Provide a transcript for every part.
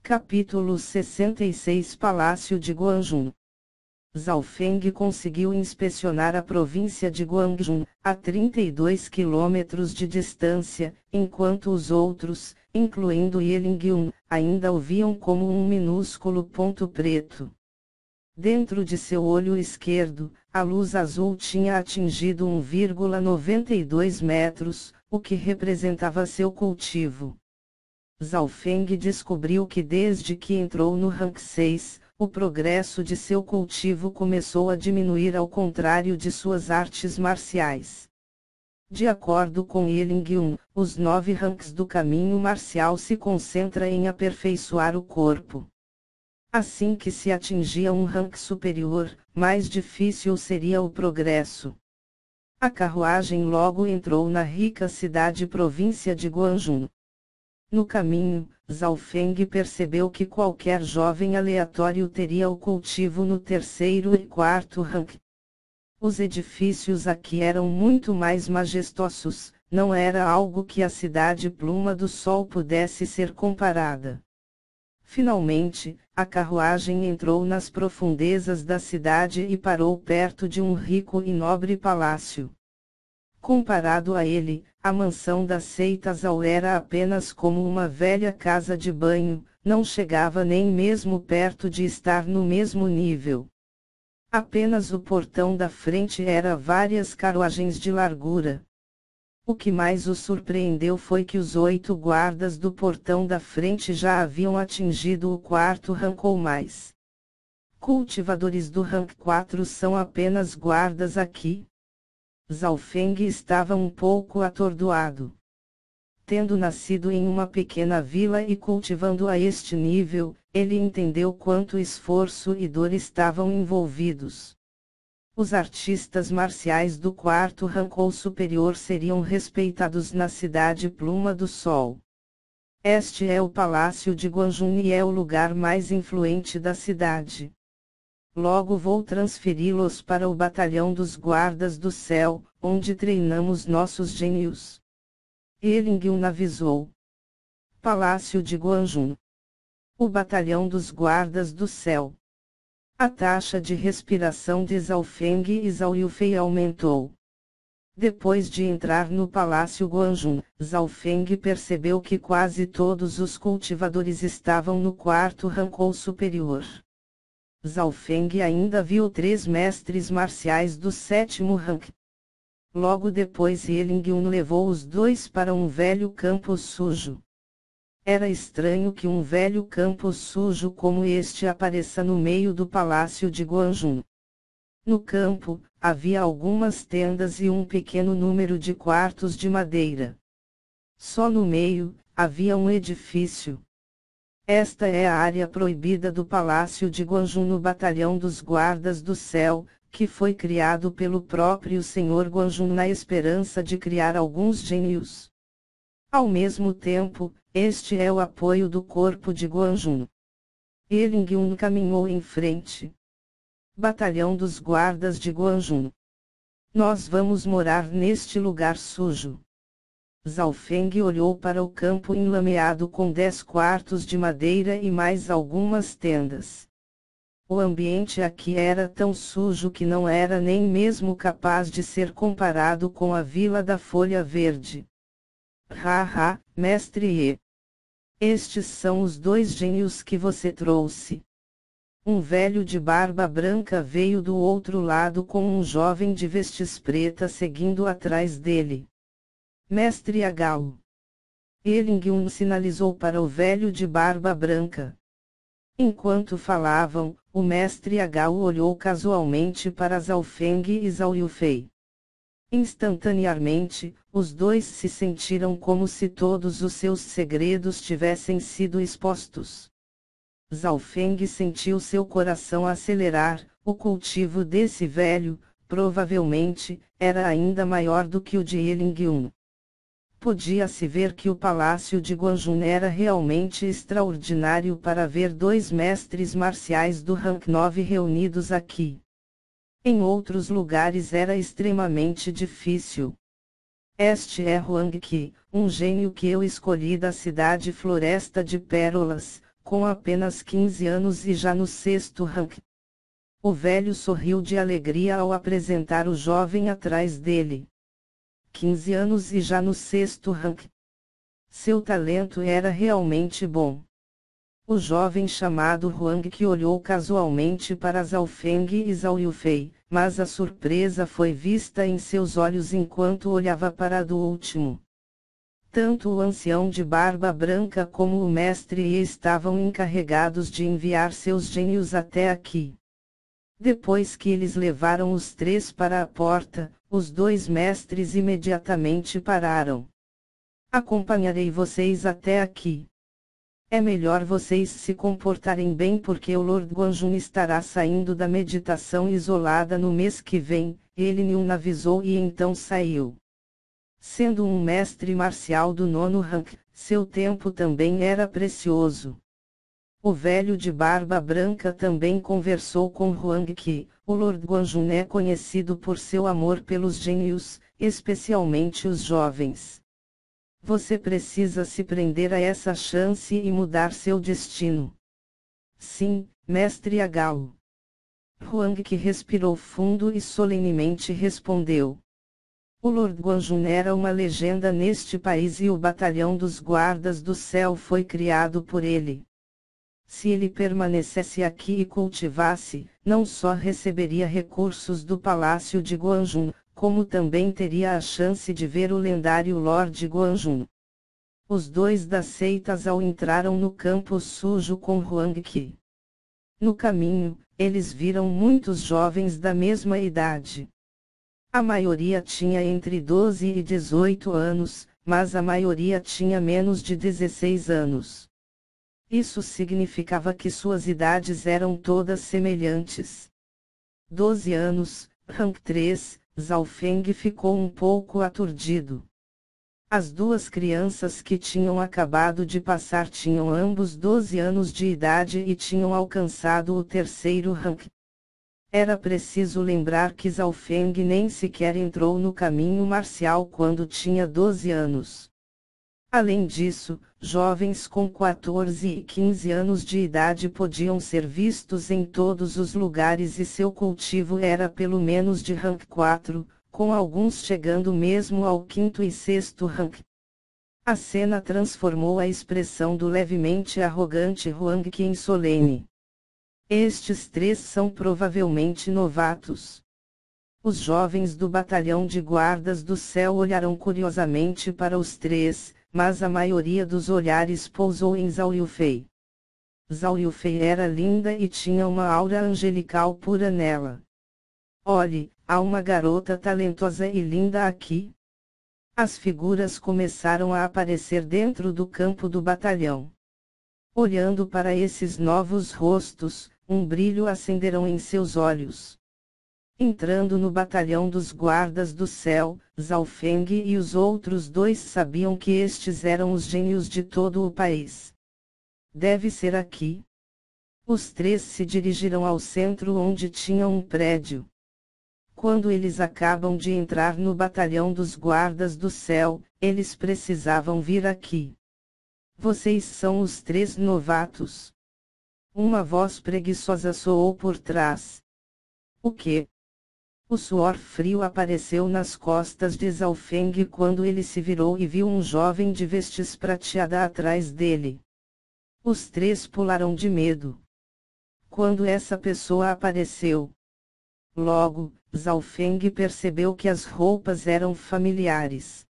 Capítulo 66 Palácio de Guanjun. Zhao Feng conseguiu inspecionar a província de Guanjun, a 32 quilômetros de distância, enquanto os outros, incluindo Yelingyun, ainda o viam como um minúsculo ponto preto. Dentro de seu olho esquerdo, a luz azul tinha atingido 1,92 metros, o que representava seu cultivo. Zhao Feng descobriu que desde que entrou no rank 6, o progresso de seu cultivo começou a diminuir ao contrário de suas artes marciais. De acordo com Yelingyun, os 9 ranks do caminho marcial se concentram em aperfeiçoar o corpo. Assim que se atingia um rank superior, mais difícil seria o progresso. A carruagem logo entrou na rica cidade-província de Guanjun. No caminho, Zhao Feng percebeu que qualquer jovem aleatório teria o cultivo no 3º e 4º rank. Os edifícios aqui eram muito mais majestosos, não era algo que a cidade Pluma do Sol pudesse ser comparada. Finalmente, a carruagem entrou nas profundezas da cidade e parou perto de um rico e nobre palácio. Comparado a ele, a mansão da seita Zhao era apenas como uma velha casa de banho, não chegava nem mesmo perto de estar no mesmo nível. Apenas o portão da frente era várias carruagens de largura. O que mais o surpreendeu foi que os 8 guardas do portão da frente já haviam atingido o 4º rank ou mais. Cultivadores do rank 4 são apenas guardas aqui? Zhao Feng estava um pouco atordoado. Tendo nascido em uma pequena vila e cultivando a este nível, ele entendeu quanto esforço e dor estavam envolvidos. Os artistas marciais do 4º rank ou superior seriam respeitados na cidade Pluma do Sol. Este é o Palácio de Guanjun e é o lugar mais influente da cidade. Logo vou transferi-los para o Batalhão dos Guardas do Céu, onde treinamos nossos gênios. Yelingyun avisou. Palácio de Guanjun. O Batalhão dos Guardas do Céu. A taxa de respiração de Zhao Feng e Zhao Yufei aumentou. Depois de entrar no Palácio Guanjun, Zhao Feng percebeu que quase todos os cultivadores estavam no 4º rank ou superior. Zhao Feng ainda viu 3 mestres marciais do 7º rank. Logo depois Yelingyun levou os 2 para um velho campo sujo. Era estranho que um velho campo sujo como este apareça no meio do palácio de Guanjun. No campo, havia algumas tendas e um pequeno número de quartos de madeira. Só no meio, havia um edifício. Esta é a área proibida do Palácio de Guanjun no Batalhão dos Guardas do Céu, que foi criado pelo próprio Senhor Guanjun na esperança de criar alguns gênios. Ao mesmo tempo, este é o apoio do corpo de Guanjun. Yelingyun caminhou em frente. Batalhão dos Guardas de Guanjun. Nós vamos morar neste lugar sujo. Zhao Feng olhou para o campo enlameado com 10 quartos de madeira e mais algumas tendas. O ambiente aqui era tão sujo que não era nem mesmo capaz de ser comparado com a Vila da Folha Verde. Haha, mestre Ye. Estes são os 2 gênios que você trouxe. Um velho de barba branca veio do outro lado com um jovem de vestes pretas seguindo atrás dele. Mestre Agao. Yelingyun sinalizou para o velho de barba branca. Enquanto falavam, o mestre Agao olhou casualmente para Zhao Feng e Zhao Yufei. Instantaneamente, os 2 se sentiram como se todos os seus segredos tivessem sido expostos. Zhao Feng sentiu seu coração acelerar, o cultivo desse velho, provavelmente, era ainda maior do que o de Yelingyun. Podia-se ver que o Palácio de Guanjun era realmente extraordinário para ver 2 mestres marciais do rank 9 reunidos aqui. Em outros lugares era extremamente difícil. Este é Huang Qi, um gênio que eu escolhi da cidade Floresta de Pérolas, com apenas 15 anos e já no sexto ranking. O velho sorriu de alegria ao apresentar o jovem atrás dele. 15 anos e já no sexto ranking. Seu talento era realmente bom. O jovem chamado Huang que olhou casualmente para Zhao Feng e Zhao Yufei, mas a surpresa foi vista em seus olhos enquanto olhava para do último. Tanto o ancião de barba branca como o mestre Yi estavam encarregados de enviar seus gênios até aqui. Depois que eles levaram os três para a porta, os dois mestres imediatamente pararam. Acompanharei vocês até aqui. É melhor vocês se comportarem bem porque o Lord Guanjun estará saindo da meditação isolada no mês que vem, ele me avisou e então saiu. Sendo um mestre marcial do 9º rank, seu tempo também era precioso. O velho de barba branca também conversou com Huang que, o Lord Guanjun é conhecido por seu amor pelos gênios, especialmente os jovens. Você precisa se prender a essa chance e mudar seu destino. Sim, mestre Agao. Huang que respirou fundo e solenemente respondeu. O Lord Guanjun era uma legenda neste país e o batalhão dos guardas do céu foi criado por ele. Se ele permanecesse aqui e cultivasse, não só receberia recursos do palácio de Guanjun, como também teria a chance de ver o lendário Lord Guanjun. Os dois das seitas ao entraram no campo sujo com Huang Qi. No caminho, eles viram muitos jovens da mesma idade. A maioria tinha entre 12 e 18 anos, mas a maioria tinha menos de 16 anos. Isso significava que suas idades eram todas semelhantes. 12 anos, rank 3, Zhao Feng ficou um pouco aturdido. As duas crianças que tinham acabado de passar tinham ambos 12 anos de idade e tinham alcançado o terceiro rank. Era preciso lembrar que Zhao Feng nem sequer entrou no caminho marcial quando tinha 12 anos. Além disso, jovens com 14 e 15 anos de idade podiam ser vistos em todos os lugares e seu cultivo era pelo menos de rank 4, com alguns chegando mesmo ao 5º e 6º rank. A cena transformou a expressão do levemente arrogante Huang Qi em solene. Estes três são provavelmente novatos. Os jovens do batalhão de guardas do céu olharam curiosamente para os três, mas a maioria dos olhares pousou em Zhao Yufei. Zhao Yufei era linda e tinha uma aura angelical pura nela. Olhe, há uma garota talentosa e linda aqui. As figuras começaram a aparecer dentro do campo do batalhão. Olhando para esses novos rostos, um brilho acenderão em seus olhos. Entrando no batalhão dos guardas do céu, Zhao Feng e os outros dois sabiam que estes eram os gênios de todo o país. Deve ser aqui. Os três se dirigiram ao centro onde tinha um prédio. Quando eles acabam de entrar no batalhão dos guardas do céu, eles precisavam vir aqui. Vocês são os três novatos. Uma voz preguiçosa soou por trás. O quê? O suor frio apareceu nas costas de Zhao Feng quando ele se virou e viu um jovem de vestes prateada atrás dele. Os três pularam de medo. Quando essa pessoa apareceu. Logo, Zhao Feng percebeu que as roupas eram familiares.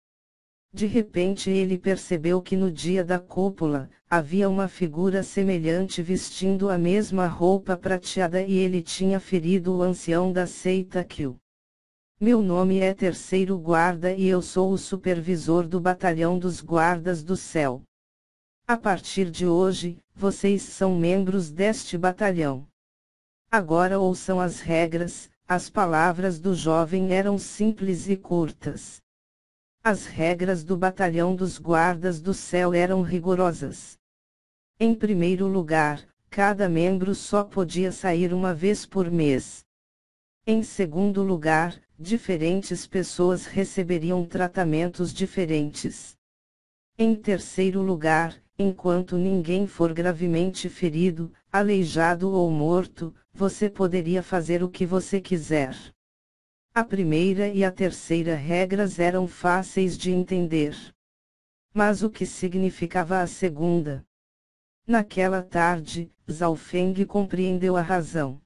De repente ele percebeu que no dia da cúpula, havia uma figura semelhante vestindo a mesma roupa prateada e ele tinha ferido o ancião da seita Qiu. Meu nome é Terceiro Guarda e eu sou o supervisor do batalhão dos guardas do céu. A partir de hoje, vocês são membros deste batalhão. Agora ouçam as regras. As palavras do jovem eram simples e curtas. As regras do batalhão dos guardas do céu eram rigorosas. Em primeiro lugar, cada membro só podia sair uma vez por mês. Em segundo lugar, diferentes pessoas receberiam tratamentos diferentes. Em terceiro lugar, enquanto ninguém for gravemente ferido, aleijado ou morto, você poderia fazer o que você quiser. A primeira e a terceira regras eram fáceis de entender. Mas o que significava a segunda? Naquela tarde, Zhao Feng compreendeu a razão.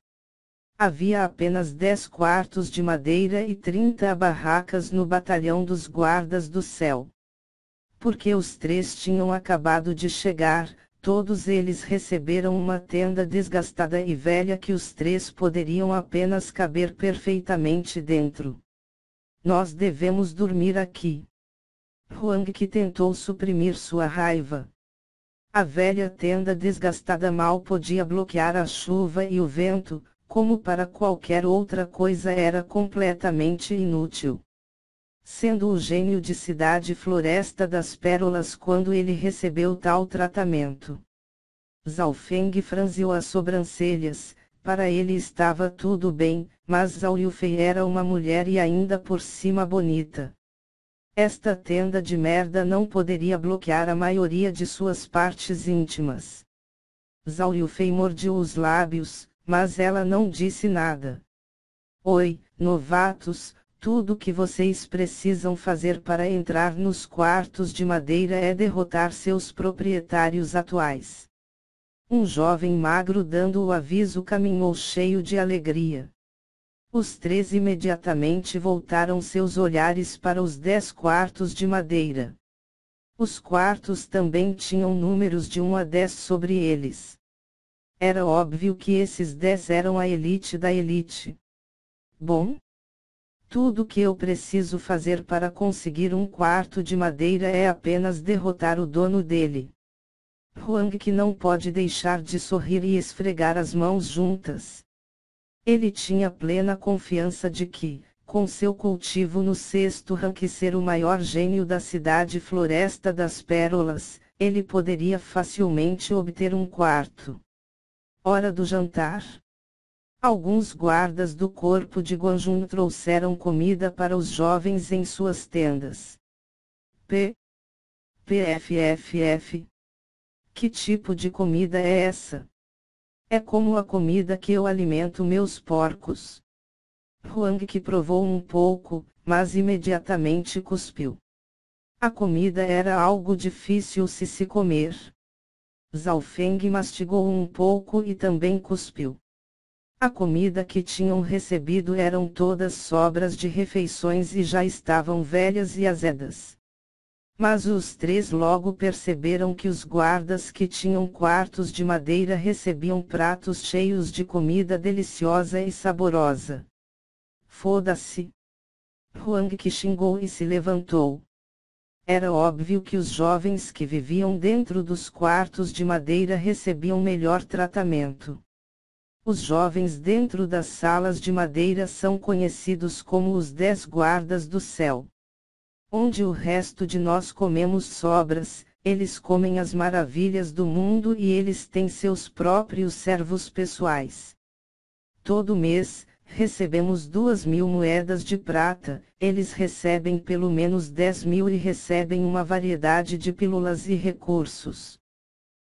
Havia apenas 10 quartos de madeira e 30 barracas no batalhão dos guardas do céu. Porque os 3 tinham acabado de chegar, todos eles receberam uma tenda desgastada e velha que os 3 poderiam apenas caber perfeitamente dentro. Nós devemos dormir aqui. Huang Qi tentou suprimir sua raiva. A velha tenda desgastada mal podia bloquear a chuva e o vento, como para qualquer outra coisa era completamente inútil. Sendo o gênio de Cidade Floresta das Pérolas quando ele recebeu tal tratamento. Zhao Feng franziu as sobrancelhas, para ele estava tudo bem, mas Zhao Yufei era uma mulher e ainda por cima bonita. Esta tenda de merda não poderia bloquear a maioria de suas partes íntimas. Zhao Yufei mordiu os lábios, mas ela não disse nada. Oi, novatos, tudo o que vocês precisam fazer para entrar nos quartos de madeira é derrotar seus proprietários atuais. Um jovem magro dando o aviso caminhou cheio de alegria. Os 3 imediatamente voltaram seus olhares para os 10 quartos de madeira. Os quartos também tinham números de 1 a 10 sobre eles. Era óbvio que esses 10 eram a elite da elite. Bom? Tudo o que eu preciso fazer para conseguir um quarto de madeira é apenas derrotar o dono dele. Huang Qi não pode deixar de sorrir e esfregar as mãos juntas. Ele tinha plena confiança de que, com seu cultivo no 6º rank e ser o maior gênio da Cidade Floresta das Pérolas, ele poderia facilmente obter um quarto. Hora do jantar. Alguns guardas do corpo de Guanjun trouxeram comida para os jovens em suas tendas. PFFF. Que tipo de comida é essa? É como a comida que eu alimento meus porcos. Huang Qi provou um pouco, mas imediatamente cuspiu. A comida era algo difícil se comer. Zhao Feng mastigou um pouco e também cuspiu. A comida que tinham recebido eram todas sobras de refeições e já estavam velhas e azedas. Mas os 3 logo perceberam que os guardas que tinham quartos de madeira recebiam pratos cheios de comida deliciosa e saborosa. Foda-se! Huang Qi xingou e se levantou. Era óbvio que os jovens que viviam dentro dos quartos de madeira recebiam melhor tratamento. Os jovens dentro das salas de madeira são conhecidos como os 10 guardas do céu. Onde o resto de nós comemos sobras, eles comem as maravilhas do mundo e eles têm seus próprios servos pessoais. Todo mês, recebemos 2.000 moedas de prata, eles recebem pelo menos 10.000 e recebem uma variedade de pílulas e recursos.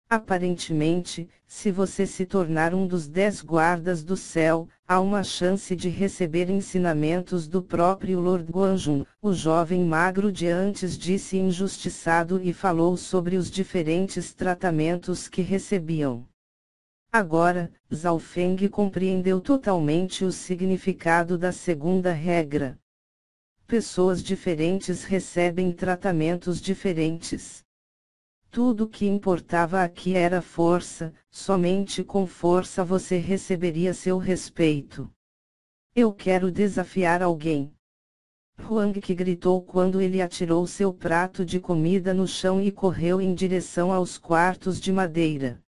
Aparentemente, se você se tornar um dos 10 guardas do céu, há uma chance de receber ensinamentos do próprio Lord Guanjun. O jovem magro de antes disse injustiçado e falou sobre os diferentes tratamentos que recebiam. Agora, Zhao Feng compreendeu totalmente o significado da segunda regra. Pessoas diferentes recebem tratamentos diferentes. Tudo o que importava aqui era força, somente com força você receberia seu respeito. Eu quero desafiar alguém. Huang Qi gritou quando ele atirou seu prato de comida no chão e correu em direção aos quartos de madeira.